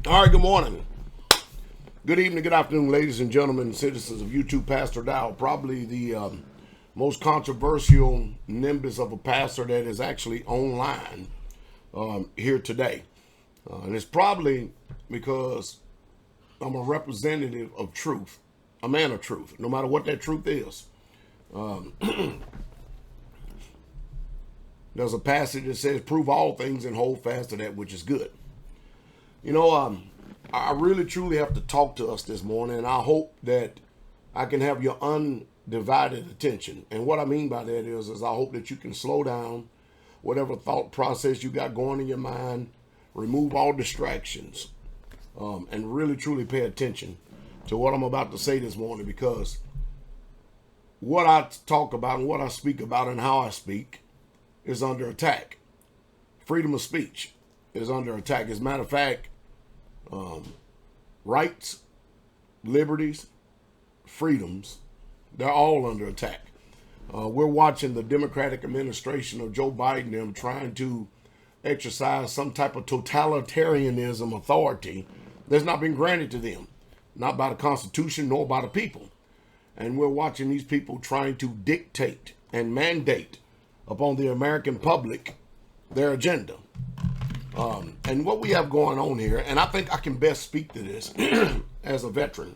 All right, good morning. Good evening, good afternoon, ladies and gentlemen, citizens of YouTube. Pastor Dowell, probably the most controversial nimbus of a pastor that is actually online here today. And it's probably because I'm a representative of truth, a man of truth, no matter what that truth is. There's a passage that says, prove all things and hold fast to that which is good. You know, I really truly have to talk to us this morning, and I hope that I can have your undivided attention. And what I mean by that is I hope that you can slow down whatever thought process you got going in your mind, remove all distractions, and really truly pay attention to what I'm about to say this morning, because what I talk about and what I speak about and how I speak is under attack. Freedom of speech is under attack. As a matter of fact, rights, liberties, freedoms, they're all under attack. We're watching the Democratic administration of Joe Biden, them trying to exercise some type of totalitarianism authority that's not been granted to them, not by the Constitution nor by the people. And we're watching these people trying to dictate and mandate upon the American public their agenda. And what we have going on here, and I think I can best speak to this as a veteran.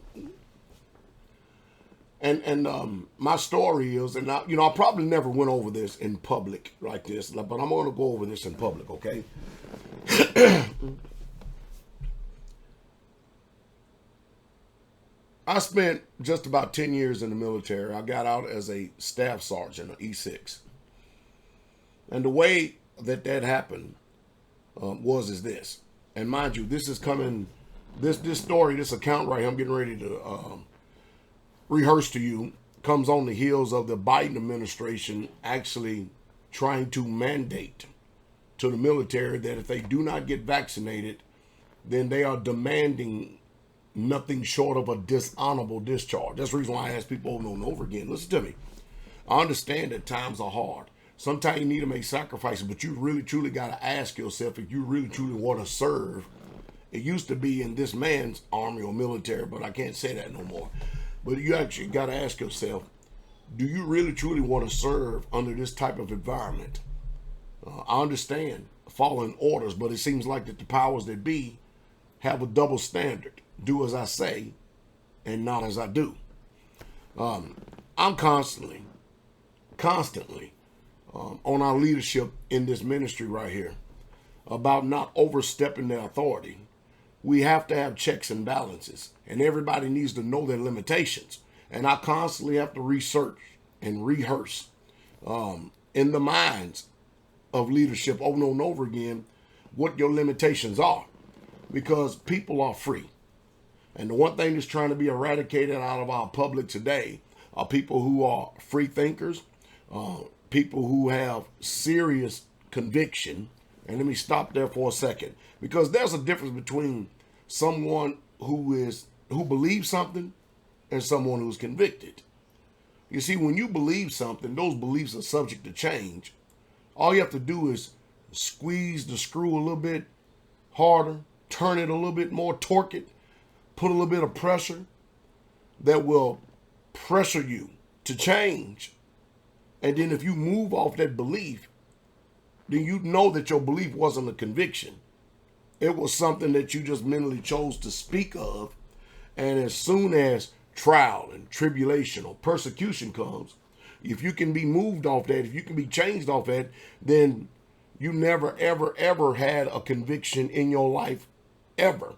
And my story is, and I probably never went over this in public like this, but I'm going to go over this in public, okay? I spent just about 10 years in the military. I got out as a staff sergeant, an E6. And the way that happened is this. And mind you, this is coming, this story, this account right here, I'm getting ready to rehearse to you, comes on the heels of the Biden administration actually trying to mandate to the military that if they do not get vaccinated, then they are demanding nothing short of a dishonorable discharge. That's the reason why I ask people over and over again, listen to me. I understand that times are hard. Sometimes you need to make sacrifices, but you really, truly got to ask yourself if you really, truly want to serve. It used to be in this man's army or military, but I can't say that no more. But you actually got to ask yourself, do you really, truly want to serve under this type of environment? I understand following orders, but it seems like that the powers that be have a double standard. Do as I say and not as I do. I'm constantly on our leadership in this ministry right here about not overstepping their authority. We have to have checks and balances, and everybody needs to know their limitations. And I constantly have to research and rehearse in the minds of leadership over and over again what your limitations are, because people are free. And the one thing that's trying to be eradicated out of our public today are people who are free thinkers, people who have serious conviction. And let me stop there for a second, because there's a difference between someone who believes something and someone who's convicted. You see, when you believe something, those beliefs are subject to change. All you have to do is squeeze the screw a little bit harder, turn it a little bit more, torque it, put a little bit of pressure that will pressure you to change. And then if you move off that belief, then you know that your belief wasn't a conviction. It was something that you just mentally chose to speak of. And as soon as trial and tribulation or persecution comes, if you can be moved off that, if you can be changed off that, then you never, ever, ever had a conviction in your life, ever.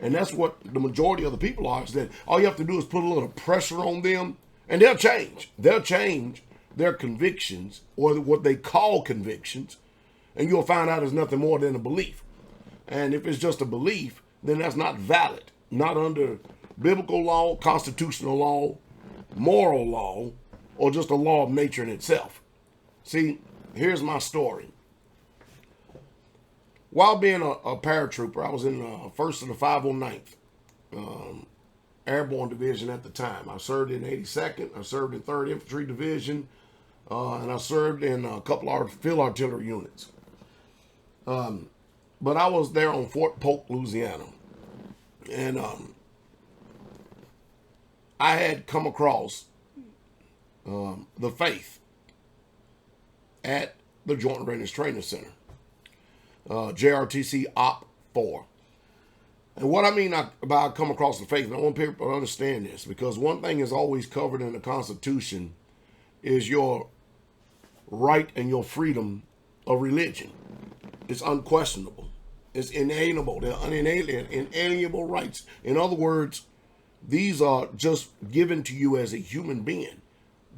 And that's what the majority of the people are, is that all you have to do is put a little pressure on them and they'll change. They'll change their convictions, or what they call convictions, and you'll find out it's nothing more than a belief. And if it's just a belief, then that's not valid, not under biblical law, constitutional law, moral law, or just a law of nature in itself. See, here's my story. While being a paratrooper, I was in the 1st of the 509th Airborne Division at the time. I served in 82nd, I served in 3rd Infantry Division, and I served in a couple of field artillery units. But I was there on Fort Polk, Louisiana. And I had come across the faith at the Joint Readiness Training Center, JRTC Op 4. And what I mean about come across the faith, and I want people to understand this, because one thing is always covered in the Constitution is your right and your freedom of religion. It's unquestionable. It's inalienable. They're inalienable rights. In other words, these are just given to you as a human being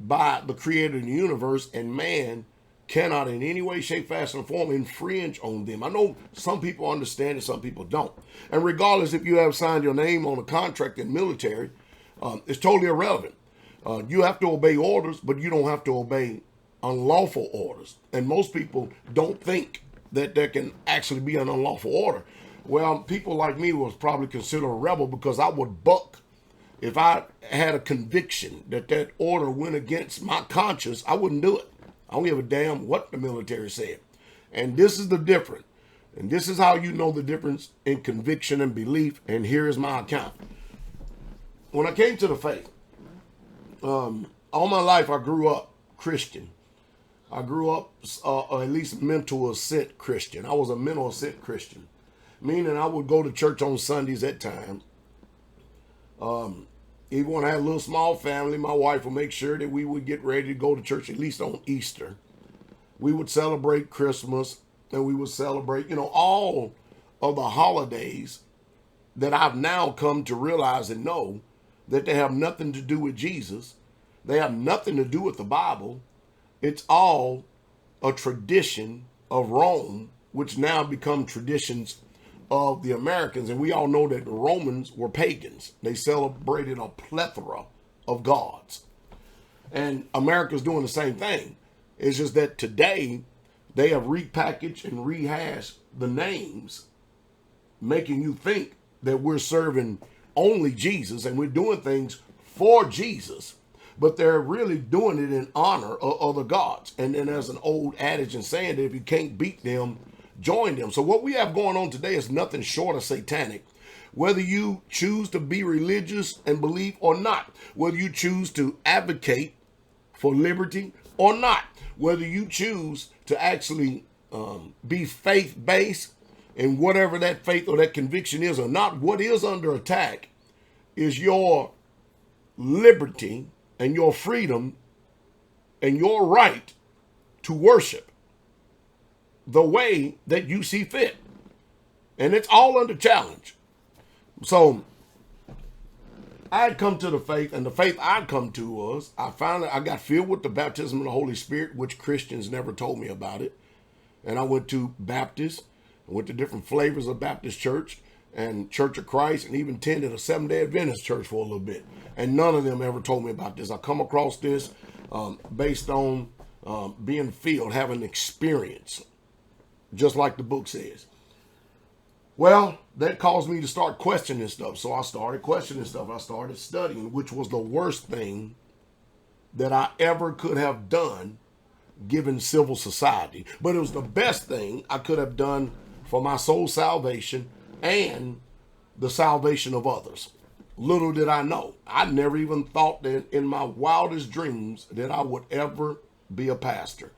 by the creator of the universe, and man cannot in any way, shape, fashion, or form infringe on them. I know some people understand it, some people don't. And regardless if you have signed your name on a contract in military, it's totally irrelevant. You have to obey orders, but you don't have to obey unlawful orders. And most people don't think that there can actually be an unlawful order. Well, people like me was probably considered a rebel because I would buck. If I had a conviction that that order went against my conscience, I wouldn't do it. I don't give a damn what the military said. And this is the difference. And this is how you know the difference in conviction and belief. And here is my account. When I came to the faith, all my life I grew up Christian. I grew up at least mental assent Christian. I was a mental assent Christian, meaning I would go to church on Sundays at times. Even when I had a little small family, my wife would make sure that we would get ready to go to church at least on Easter. We would celebrate Christmas, and we would celebrate, all of the holidays that I've now come to realize and know that they have nothing to do with Jesus. They have nothing to do with the Bible. It's all a tradition of Rome, which now become traditions of the Americans. And we all know that the Romans were pagans. They celebrated a plethora of gods. And America's doing the same thing. It's just that today they have repackaged and rehashed the names, making you think that we're serving only Jesus and we're doing things for Jesus. But they're really doing it in honor of other gods. And then there's an old adage and saying that if you can't beat them, join them. So what we have going on today is nothing short of satanic. Whether you choose to be religious and believe or not, whether you choose to advocate for liberty or not, whether you choose to actually be faith-based in whatever that faith or that conviction is or not, what is under attack is your liberty and your freedom and your right to worship the way that you see fit. And it's all under challenge. So I had come to the faith, and the faith I'd come to was, I got filled with the baptism of the Holy Spirit, which Christians never told me about it. And I went to Baptist, I went to different flavors of Baptist church and Church of Christ, and even attended a Seventh-day Adventist church for a little bit. And none of them ever told me about this. I come across this based on being filled, having experience, just like the book says. Well, that caused me to start questioning stuff. So I started questioning stuff. I started studying, which was the worst thing that I ever could have done given civil society. But it was the best thing I could have done for my soul salvation and the salvation of others. Little did I know. I never even thought that in my wildest dreams that I would ever be a pastor.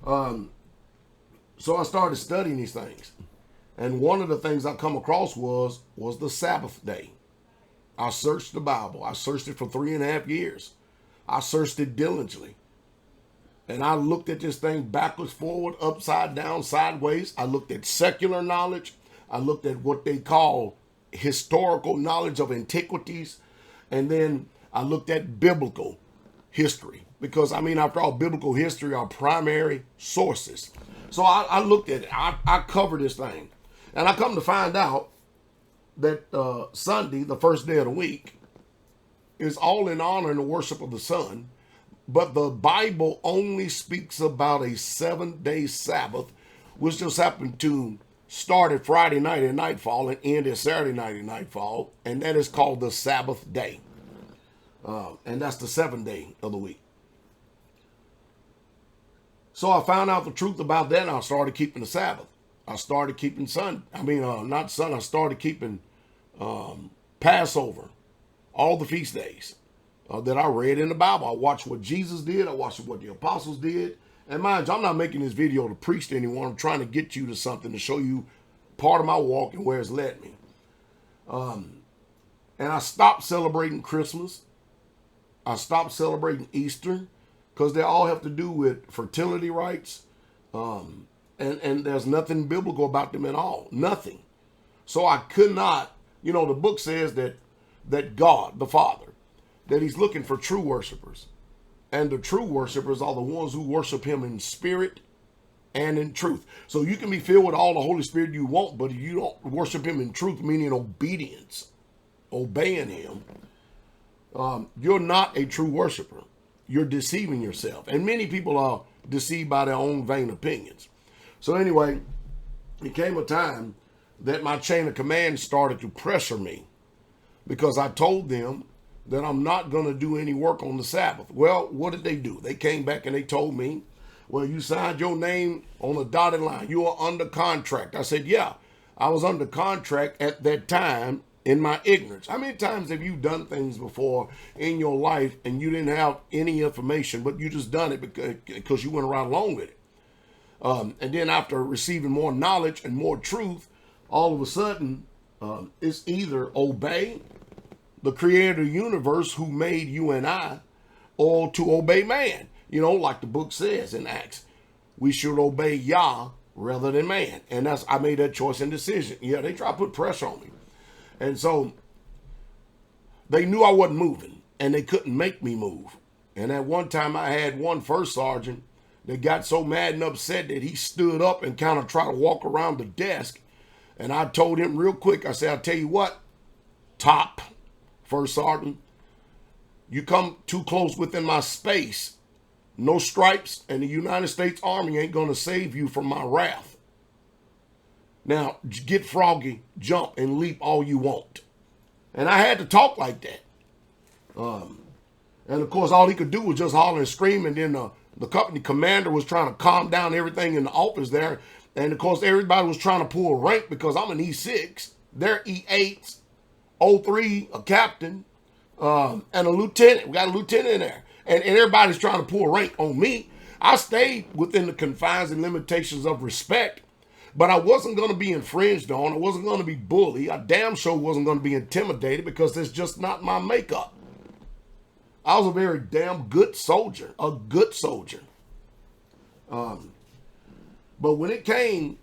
So I started studying these things. And one of the things I come across was the Sabbath day. I searched the Bible. I searched it for 3.5 years. I searched it diligently. And I looked at this thing backwards, forward, upside down, sideways. I looked at secular knowledge. I looked at what they call historical knowledge of antiquities. And then I looked at biblical history. Because, after all, biblical history are primary sources. So I looked at it. I covered this thing. And I come to find out that Sunday, the first day of the week, is all in honor and the worship of the sun. But the Bible only speaks about a 7-day Sabbath, which just happened to start at Friday night at nightfall and end at Saturday night at nightfall. And that is called the Sabbath day. And that's the 7th day of the week. So I found out the truth about that, and I started keeping the Sabbath. I started keeping I started keeping Passover, all the feast days that I read in the Bible. I watched what Jesus did. I watched what the apostles did. And mind you, I'm not making this video to preach to anyone. I'm trying to get you to something to show you part of my walk and where it's led me. And I stopped celebrating Christmas. I stopped celebrating Easter because they all have to do with fertility rights. And there's nothing biblical about them at all. Nothing. So I could not, the book says that God, the Father, that he's looking for true worshipers. And the true worshipers are the ones who worship him in spirit and in truth. So you can be filled with all the Holy Spirit you want, but if you don't worship him in truth, meaning obedience, obeying him, you're not a true worshiper. You're deceiving yourself. And many people are deceived by their own vain opinions. So anyway, it came a time that my chain of command started to pressure me because I told them that I'm not going to do any work on the Sabbath. Well, what did they do? They came back and they told me, well, you signed your name on a dotted line. You are under contract. I said, yeah, I was under contract at that time in my ignorance. How many times have you done things before in your life and you didn't have any information, but you just done it because you went right along with it? And then after receiving more knowledge and more truth, all of a sudden, it's either obey the creator of the universe who made you and I, or to obey man. Like the book says in Acts, we should obey Yah rather than man. And I made that choice and decision. Yeah, they try to put pressure on me. And so they knew I wasn't moving and they couldn't make me move. And at one time I had one first sergeant that got so mad and upset that he stood up and kind of tried to walk around the desk. And I told him real quick, I said, I'll tell you what, top first sergeant, you come too close within my space, no stripes, and the United States Army ain't going to save you from my wrath. Now, get froggy, jump, and leap all you want. And I had to talk like that. And of course, all he could do was just holler and scream, and then the company commander was trying to calm down everything in the office there. And of course, everybody was trying to pull rank because I'm an E6. They're E8s, O3, a captain, and a lieutenant. We got a lieutenant in there. And everybody's trying to pull rank on me. I stayed within the confines and limitations of respect, but I wasn't going to be infringed on. I wasn't going to be bullied. I damn sure wasn't going to be intimidated because that's just not my makeup. I was a very damn good soldier, a good soldier. But when it came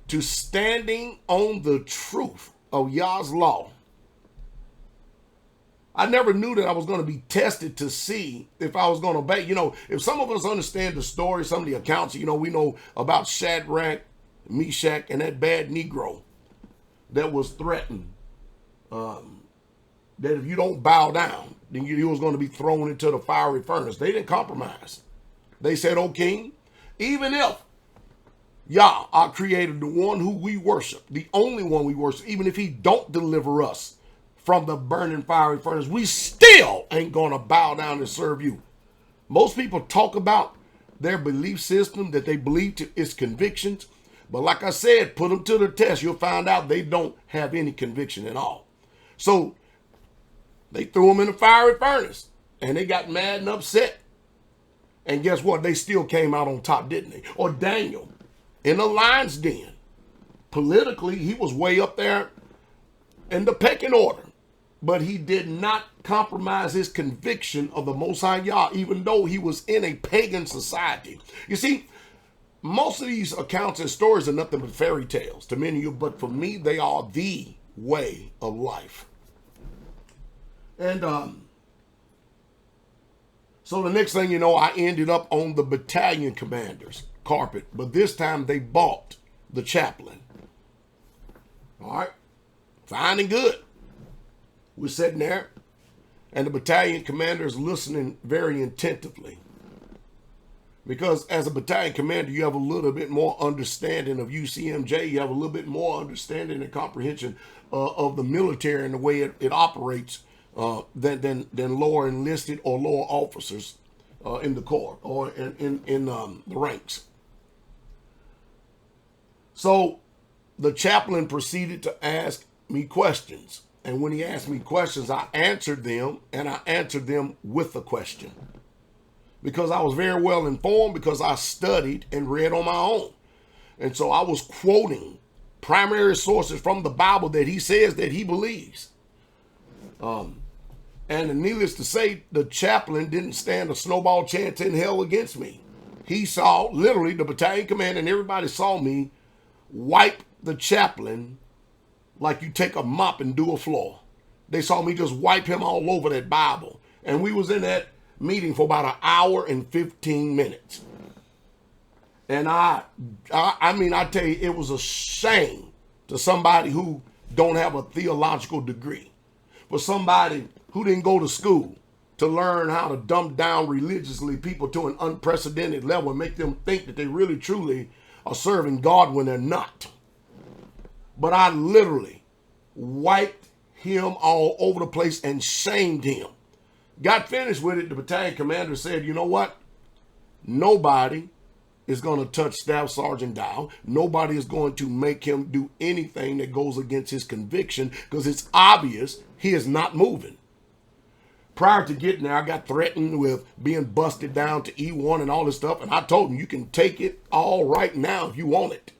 to standing on the truth of Yah's law, I never knew that I was going to be tested to see if I was going to obey. If some of us understand the story, some of the accounts, we know about Shadrach, Meshach, and that bad Negro that was threatened that if you don't bow down, then you was going to be thrown into the fiery furnace. They didn't compromise. They said, "O king, even if Yah, our creator, the one who we worship, the only one we worship, even if he don't deliver us from the burning fiery furnace, we still ain't going to bow down and serve you." Most people talk about their belief system that they believe to its convictions. But like I said, put them to the test. You'll find out they don't have any conviction at all. So they threw them in the fiery furnace and they got mad and upset. And guess what? They still came out on top, didn't they? Or Daniel in the lion's den. Politically, he was way up there in the pecking order. But he did not compromise his conviction of the Most High Yah, even though he was in a pagan society. You see, most of these accounts and stories are nothing but fairy tales to many of you, but for me, they are the way of life. And so the next thing you know, I ended up on the battalion commander's carpet, but this time they bought the chaplain. All right, fine and good. We're sitting there, and the battalion commander is listening very attentively. Because as a battalion commander, you have a little bit more understanding of UCMJ. You have a little bit more understanding and comprehension of the military and the way it operates than lower enlisted or lower officers in the Corps or in the ranks. So the chaplain proceeded to ask me questions. And when he asked me questions, I answered them, and I answered them with a question. Because I was very well informed, because I studied and read on my own. And so I was quoting primary sources from the Bible that he says that he believes. And needless to say, the chaplain didn't stand a snowball chance in hell against me. He saw, literally, the battalion commander and everybody saw me wipe the chaplain like you take a mop and do a floor. They saw me just wipe him all over that Bible. And we was in that meeting for about an hour and 15 minutes. And I mean, I tell you, it was a shame to somebody who don't have a theological degree. For somebody who didn't go to school to learn how to dumb down religiously people to an unprecedented level and make them think that they really truly are serving God when they're not. But I literally wiped him all over the place and shamed him. Got finished with it. The battalion commander said, you know what? Nobody is going to touch Staff Sergeant Dowell. Nobody is going to make him do anything that goes against his conviction, because it's obvious he is not moving. Prior to getting there, I got threatened with being busted down to E1 and all this stuff. And I told him, you can take it all right now if you want it.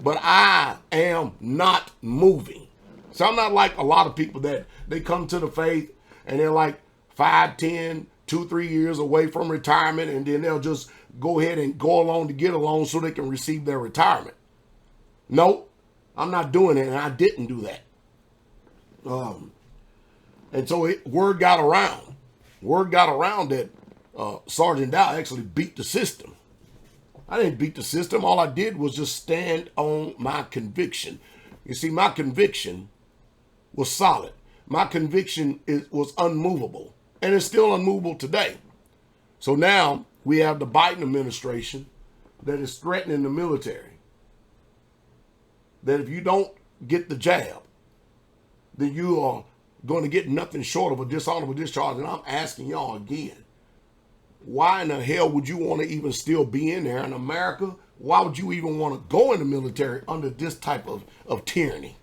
But I am not moving. So I'm not like a lot of people that they come to the faith and they're like 5, 10, 2, 3 years away from retirement, and then they'll just go ahead and go along to get along so they can receive their retirement. No, I'm not doing it, and I didn't do that. And so word got around. Word got around that Sergeant Dowell actually beat the system. I didn't beat the system. All I did was just stand on my conviction. You see, my conviction was solid. My conviction was unmovable, and it's still unmovable today. So now we have the Biden administration that is threatening the military, that if you don't get the jab, then you are going to get nothing short of a dishonorable discharge. And I'm asking y'all again, why in the hell would you want to even still be in there in America? Why would you even want to go in the military under this type of tyranny?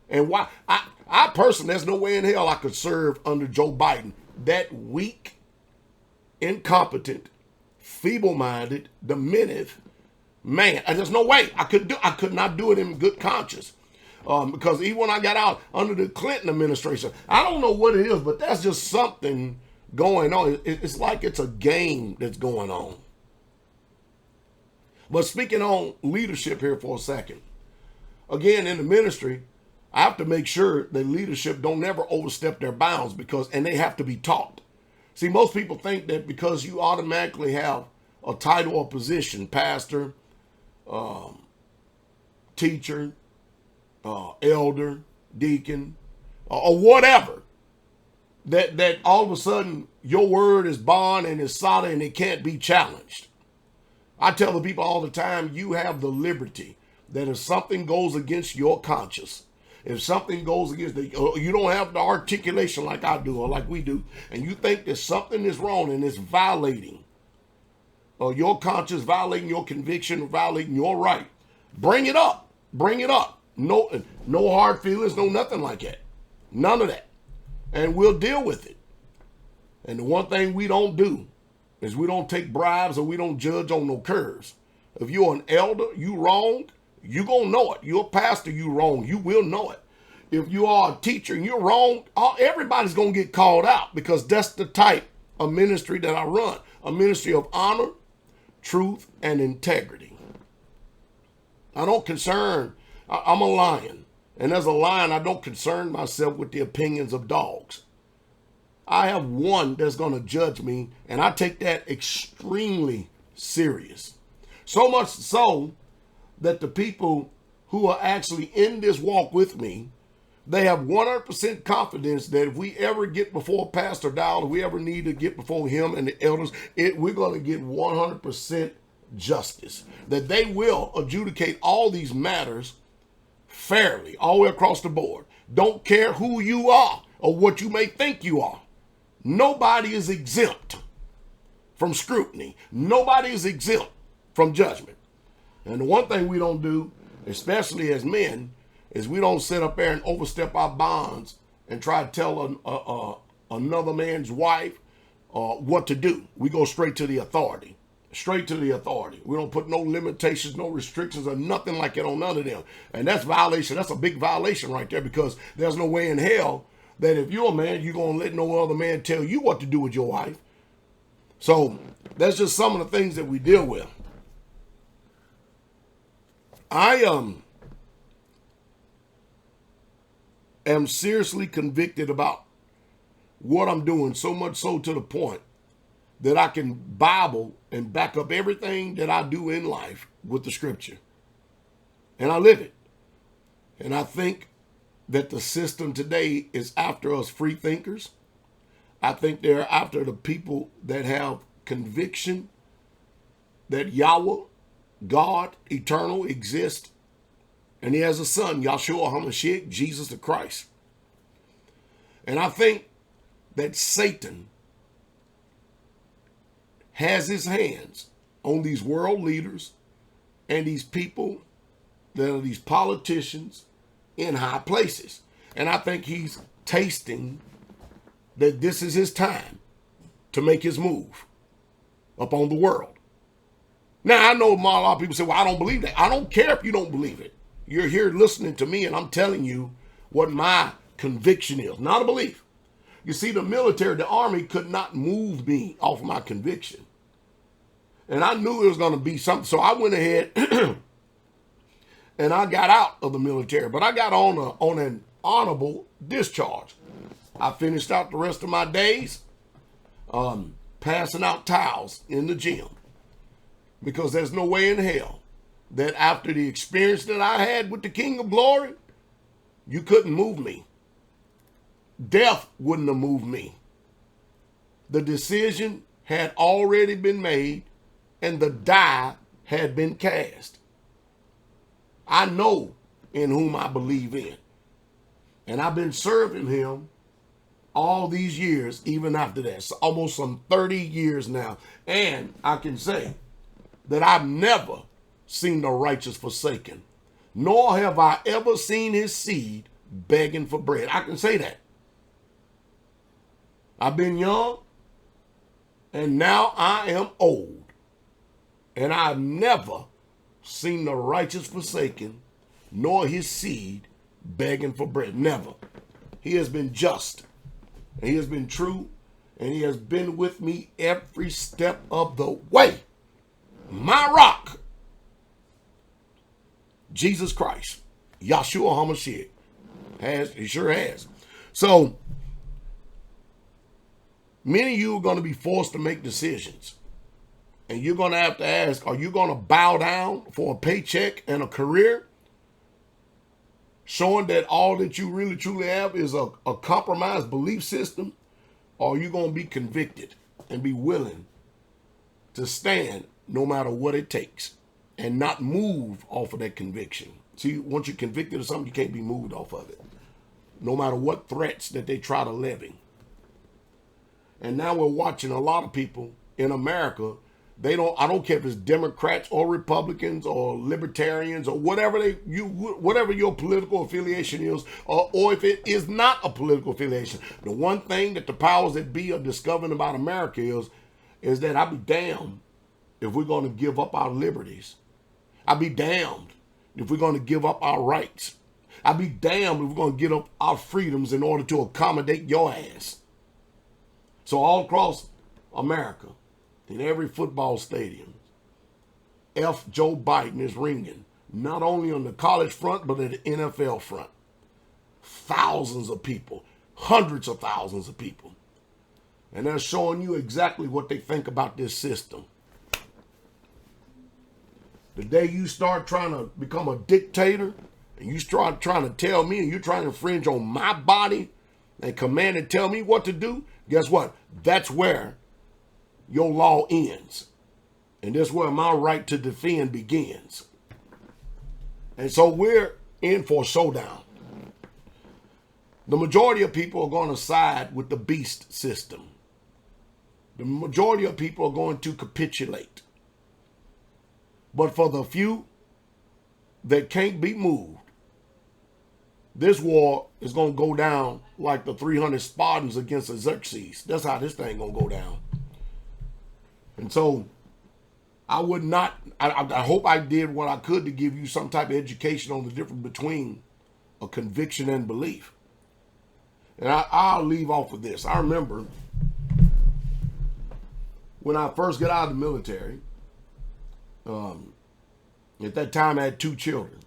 And why? I personally, there's no way in hell I could serve under Joe Biden. That weak, incompetent, feeble-minded, diminutive man. And there's no way I could not do it in good conscience. Because even when I got out under the Clinton administration, I don't know what it is, but that's just something going on. It's like it's a game that's going on. But speaking on leadership here for a second, again, in the ministry, I have to make sure that leadership don't never overstep their bounds, and they have to be taught. See, most people think that because you automatically have a title or position, pastor, teacher, elder, deacon, or whatever, that all of a sudden your word is bond and is solid and it can't be challenged. I tell the people all the time, you have the liberty that if something goes against your conscience, if something goes against you don't have the articulation like I do or like we do, and you think that something is wrong and it's violating your conscience, violating your conviction, violating your right, bring it up. Bring it up. No hard feelings, no nothing like that. None of that. And we'll deal with it. And the one thing we don't do is we don't take bribes, or we don't judge on no curves. If you're an elder, you wrong, you gonna know it. You're a pastor, you wrong, you will know it. If you are a teacher and you're wrong, everybody's gonna get called out, because that's the type of ministry that I run. A ministry of honor, truth, and integrity. I don't concern, I'm a lion. And as a lion, I don't concern myself with the opinions of dogs. I have one that's going to judge me, and I take that extremely serious. So much so that the people who are actually in this walk with me, they have 100% confidence that if we ever get before Pastor Dowell, if we ever need to get before him and the elders, we're going to get 100% justice. That they will adjudicate all these matters fairly, all the way across the board. Don't care who you are or what you may think you are. Nobody is exempt from scrutiny. Nobody is exempt from judgment. And the one thing we don't do, especially as men, is we don't sit up there and overstep our bonds and try to tell another man's wife what to do. We go straight to the authority. Straight to the authority. We don't put no limitations, no restrictions, or nothing like that on none of them. And that's violation. That's a big violation right there, because there's no way in hell that if you're a man, you're going to let no other man tell you what to do with your wife. So that's just some of the things that we deal with. I am seriously convicted about what I'm doing, so much so to the point that I can Bible and back up everything that I do in life with the scripture. And I live it. And I think that the system today is after us free thinkers. I think they're after the people that have conviction that Yahweh, God, eternal, exists. And he has a son, Yahshua HaMashiach, Jesus the Christ. And I think that Satan has his hands on these world leaders and these people that are these politicians in high places. And I think he's tasting that this is his time to make his move upon the world. Now, I know a lot of people say, well, I don't believe that. I don't care if you don't believe it. You're here listening to me, and I'm telling you what my conviction is, not a belief. You see, the military, the army could not move me off my conviction. And I knew it was going to be something. So I went ahead and I got out of the military. But I got on an honorable discharge. I finished out the rest of my days passing out towels in the gym. Because there's no way in hell that after the experience that I had with the King of Glory, you couldn't move me. Death wouldn't have moved me. The decision had already been made and the die had been cast. I know in whom I believe in. And I've been serving him all these years, even after that. So almost some 30 years now. And I can say that I've never seen the righteous forsaken, nor have I ever seen his seed begging for bread. I can say that. I've been young, and now I am old. And I've never seen the righteous forsaken, nor his seed begging for bread. Never. He has been just, and he has been true, and he has been with me every step of the way. My rock, Jesus Christ, Yahshua HaMashiach, he sure has. So, many of you are going to be forced to make decisions. And you're going to have to ask, are you going to bow down for a paycheck and a career? Showing that all that you really truly have is a compromised belief system? Or are you going to be convicted and be willing to stand no matter what it takes and not move off of that conviction? See, once you're convicted of something, you can't be moved off of it, no matter what threats that they try to levy. And now we're watching a lot of people in America. I don't care if it's Democrats or Republicans or libertarians or whatever whatever your political affiliation is, or if it is not a political affiliation. The one thing that the powers that be are discovering about America is that I'd be damned if we're going to give up our liberties. I'd be damned if we're going to give up our rights. I'd be damned if we're going to give up our freedoms in order to accommodate your ass. So all across America, in every football stadium, F. Joe Biden is ringing, not only on the college front, but at the NFL front. Thousands of people, hundreds of thousands of people. And they're showing you exactly what they think about this system. The day you start trying to become a dictator, and you start trying to tell me, and you're trying to infringe on my body, and command and tell me what to do, guess what? That's where your law ends. And that's where my right to defend begins. And so we're in for a showdown. The majority of people are going to side with the beast system. The majority of people are going to capitulate. But for the few that can't be moved, This war is going to go down like the 300 Spartans against Xerxes. That's how this thing going to go down. And so I would not, I hope I did what I could to give you some type of education on the difference between a conviction and belief. And I'll leave off with this. I remember when I first got out of the military, at that time I had 2 children.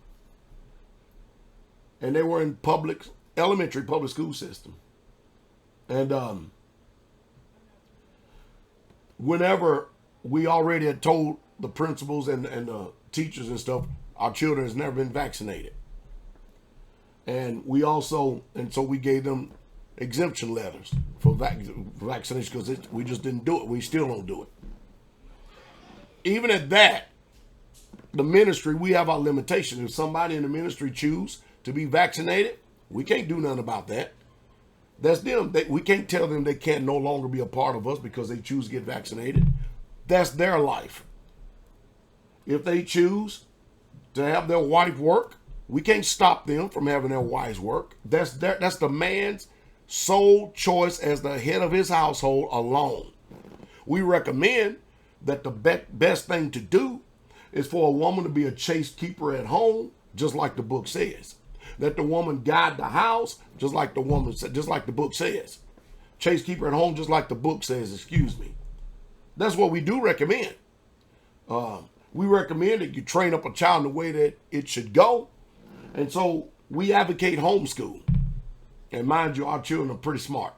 And they were in elementary public school system. And whenever we already had told the principals and the teachers and stuff, our children has never been vaccinated. And so we gave them exemption letters for vaccination because we just didn't do it. We still don't do it. Even at that, the ministry, we have our limitations. If somebody in the ministry choose to be vaccinated, we can't do nothing about that. That's them. We can't tell them they can't no longer be a part of us because they choose to get vaccinated. That's their life. If they choose to have their wife work, we can't stop them from having their wives work. That's the man's sole choice as the head of his household alone. We recommend that the best thing to do is for a woman to be a chaste keeper at home, just like the book says. That the woman guide the house, just like the book says. Chaste keeper at home, just like the book says, excuse me. That's what we do recommend. We recommend that you train up a child in the way that it should go. And so we advocate homeschool. And mind you, our children are pretty smart.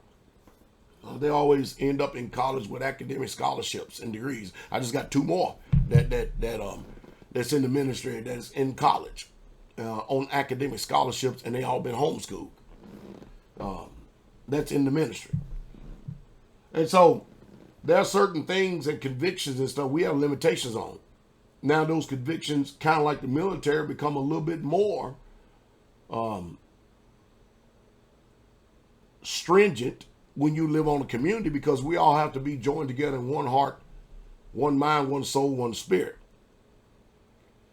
They always end up in college with academic scholarships and degrees. I just got 2 more that's in the ministry that's in college on academic scholarships, and they all been homeschooled. That's in the ministry. And so there are certain things and convictions and stuff we have limitations on. Now those convictions, kind of like the military, become a little bit more stringent when you live on a community, because we all have to be joined together in one heart, one mind, one soul, one spirit.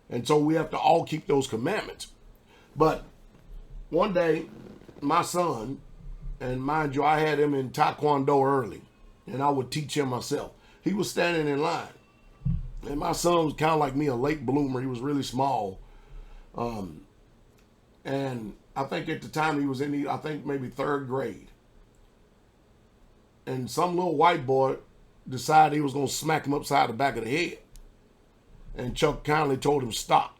And so we have to all keep those commandments. But one day, my son, and mind you, I had him in Taekwondo early, and I would teach him myself. He was standing in line. And my son was kind of like me, a late bloomer. He was really small. And I think at the time he was in, maybe 3rd grade. And some little white boy decided he was going to smack him upside the back of the head. And Chuck kindly told him stop.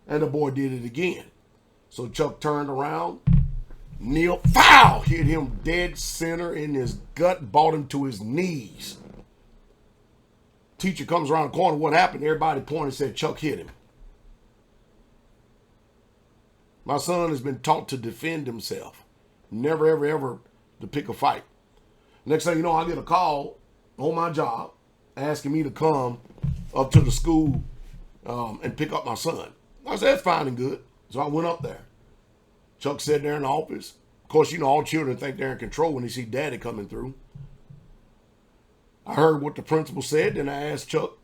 And the boy did it again. So Chuck turned around, kneel, foul, hit him dead center in his gut, brought him to his knees. Teacher comes around the corner, what happened? Everybody pointed and said Chuck hit him. My son has been taught to defend himself. Never, ever, ever to pick a fight. Next thing you know, I get a call on my job asking me to come up to the school and pick up my son. I said, that's fine and good. So I went up there. Chuck sat there in the office. Of course, all children think they're in control when they see daddy coming through. I heard what the principal said, and I asked Chuck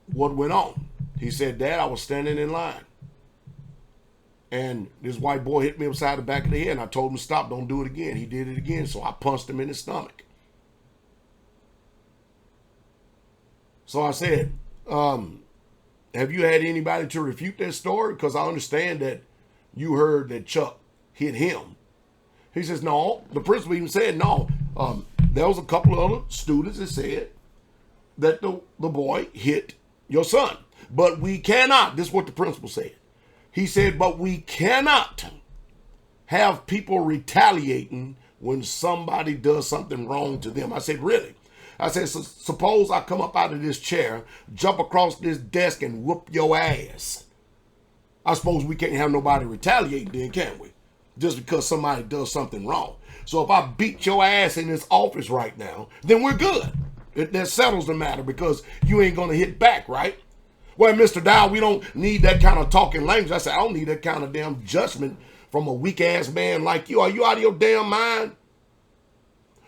what went on. He said, Dad, I was standing in line. And this white boy hit me upside the back of the head, and I told him to stop, don't do it again. He did it again, so I punched him in the stomach. So I said, have you had anybody to refute that story? Because I understand that you heard that Chuck hit him. He says, no. The principal even said, no. There was a couple of other students that said that the boy hit your son. But we cannot, this is what the principal said. He said, but we cannot have people retaliating when somebody does something wrong to them. I said, really? I said, so suppose I come up out of this chair, jump across this desk and whoop your ass. I suppose we can't have nobody retaliate then, can we? Just because somebody does something wrong. So if I beat your ass in this office right now, then we're good. That settles the matter because you ain't going to hit back, right? Well, Mr. Dowell, we don't need that kind of talking language. I said, I don't need that kind of damn judgment from a weak-ass man like you. Are you out of your damn mind?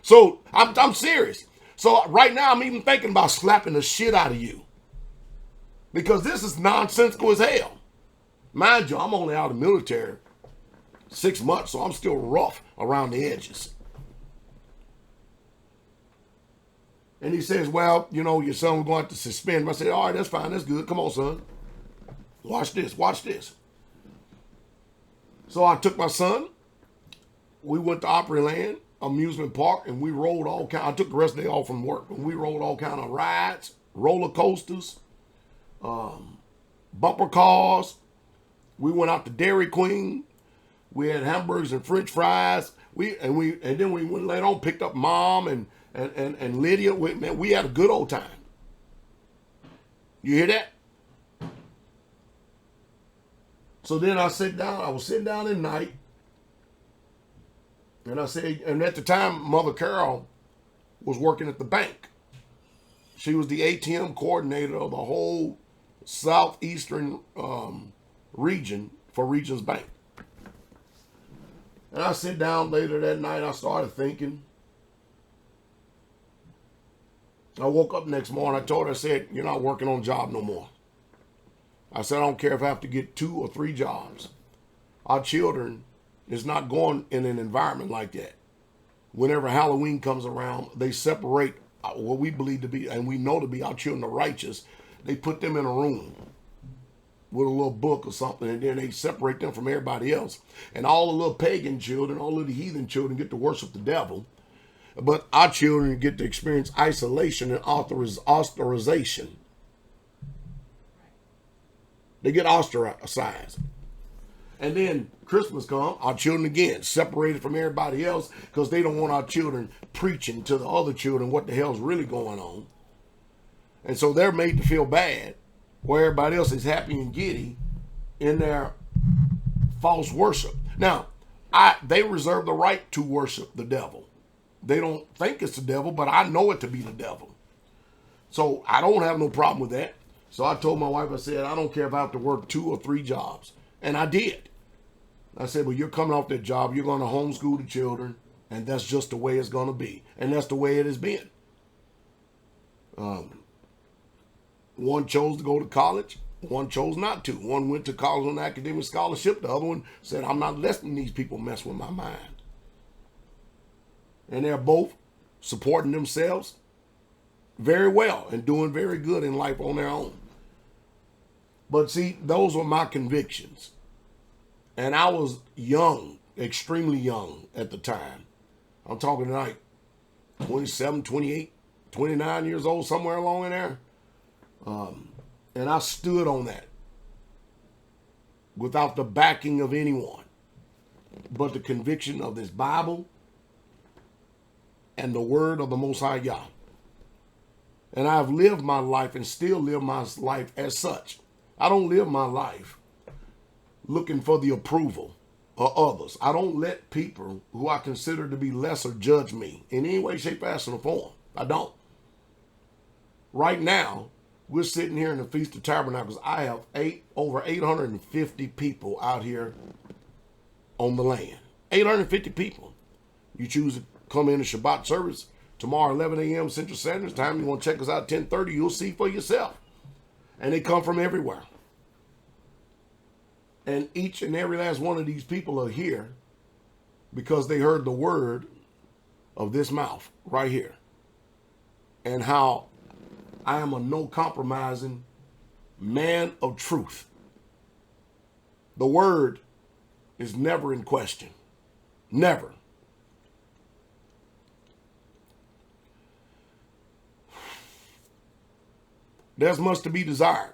So I'm serious. So right now I'm even thinking about slapping the shit out of you. Because this is nonsensical as hell. Mind you, I'm only out of the military 6 months, so I'm still rough around the edges. And he says, well, you know, your son was going to suspend him. I said, all right, that's fine. That's good. Come on, son. Watch this. Watch this. So I took my son. We went to Opryland amusement park, and we rode all kind. I took the rest of the day off from work, and we rode all kind of rides, roller coasters, bumper cars. We went out to Dairy Queen. We had hamburgers and French fries. And then we went later on, picked up Mom and Lydia. We had a good old time. You hear that? So then I was sitting down at night, and I said, and at the time, Mother Carol was working at the bank. She was the ATM coordinator of the whole southeastern region for Regions Bank. And I sit down later that night, I started thinking. I woke up next morning, I told her, I said, you're not working on a job no more. I said, I don't care if I have to get 2 or 3 jobs. Our children is not going in an environment like that. Whenever Halloween comes around, they separate what we believe to be, and we know to be our children are righteous. They put them in a room with a little book or something, and then they separate them from everybody else. And all the little pagan children, all of the heathen children get to worship the devil. But our children get to experience isolation and ostracization. They get ostracized. And then Christmas comes, our children again separated from everybody else because they don't want our children preaching to the other children what the hell's really going on. And so they're made to feel bad where everybody else is happy and giddy in their false worship. Now, they reserve the right to worship the devil. They don't think it's the devil, but I know it to be the devil. So I don't have no problem with that. So I told my wife, I said, I don't care if I have to work 2 or 3 jobs. And I did. I said, well, you're coming off that job. You're going to homeschool the children. And that's just the way it's going to be. And that's the way it has been. One chose to go to college. One chose not to. One went to college on academic scholarship. The other one said, I'm not letting these people mess with my mind. And they're both supporting themselves very well and doing very good in life on their own. But see, those were my convictions. And I was young, extremely young at the time. I'm talking like 27, 28, 29 years old, somewhere along in there. And I stood on that without the backing of anyone, but the conviction of this Bible and the word of the Most High Yah. And I've lived my life and still live my life as such. I don't live my life looking for the approval of others. I don't let people who I consider to be lesser judge me in any way, shape, fashion, or form. I don't. Right now, we're sitting here in the Feast of Tabernacles. I have over 850 people out here on the land. 850 people. You choose to come in a Shabbat service tomorrow, 11 a.m. Central Standard Time. You want to check us out 10:30, you'll see for yourself. And they come from everywhere. And each and every last one of these people are here because they heard the word of this mouth right here. And how I am a no compromising man of truth. The word is never in question. Never. There's much to be desired.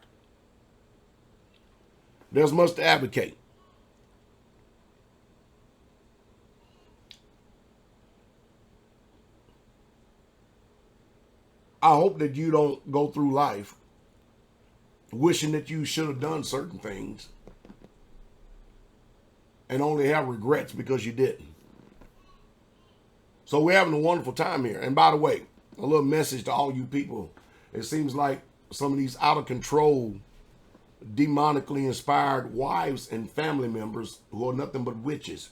There's much to advocate. I hope that you don't go through life wishing that you should have done certain things and only have regrets because you didn't. So we're having a wonderful time here. And by the way, a little message to all you people. It seems like some of these out of control, demonically inspired wives and family members who are nothing but witches.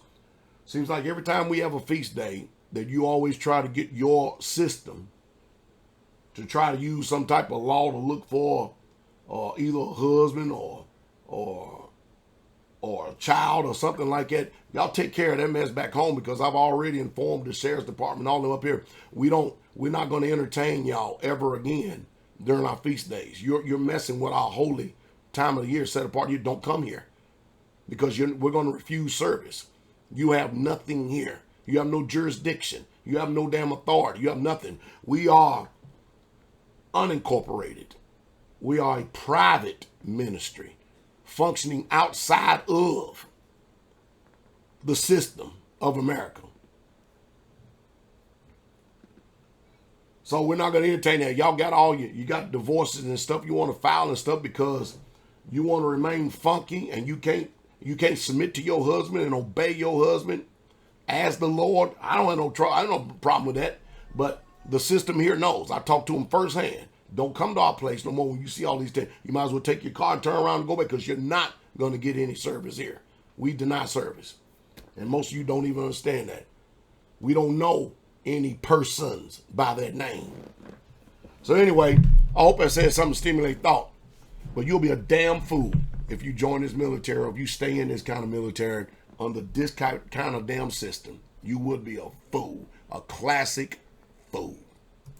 Seems like every time we have a feast day that you always try to get your system to try to use some type of law to look for either a husband or or a child or something like that, y'all take care of that mess back home, because I've already informed the sheriff's department, all of them up here. We're not going to entertain y'all ever again during our feast days. You're messing with our holy time of the year set apart. You don't come here, because we're going to refuse service. You have nothing here. You have no jurisdiction. You have no damn authority. You have nothing. We are unincorporated. We are a private ministry functioning outside of the system of America. So we're not going to entertain that. Y'all got you got divorces and stuff you want to file and stuff because you want to remain funky, and you can't submit to your husband and obey your husband as the Lord. I don't have no trouble. I don't have no problem with that. But the system here knows. I talked to them firsthand. Don't come to our place no more when you see all these things. You might as well take your car and turn around and go back, because you're not going to get any service here. We deny service. And most of you don't even understand that. We don't know any persons by that name. So anyway, I hope I said something to stimulate thought. But you'll be a damn fool if you join this military, or if you stay in this kind of military under this kind of damn system. You would be a fool. A classic fool.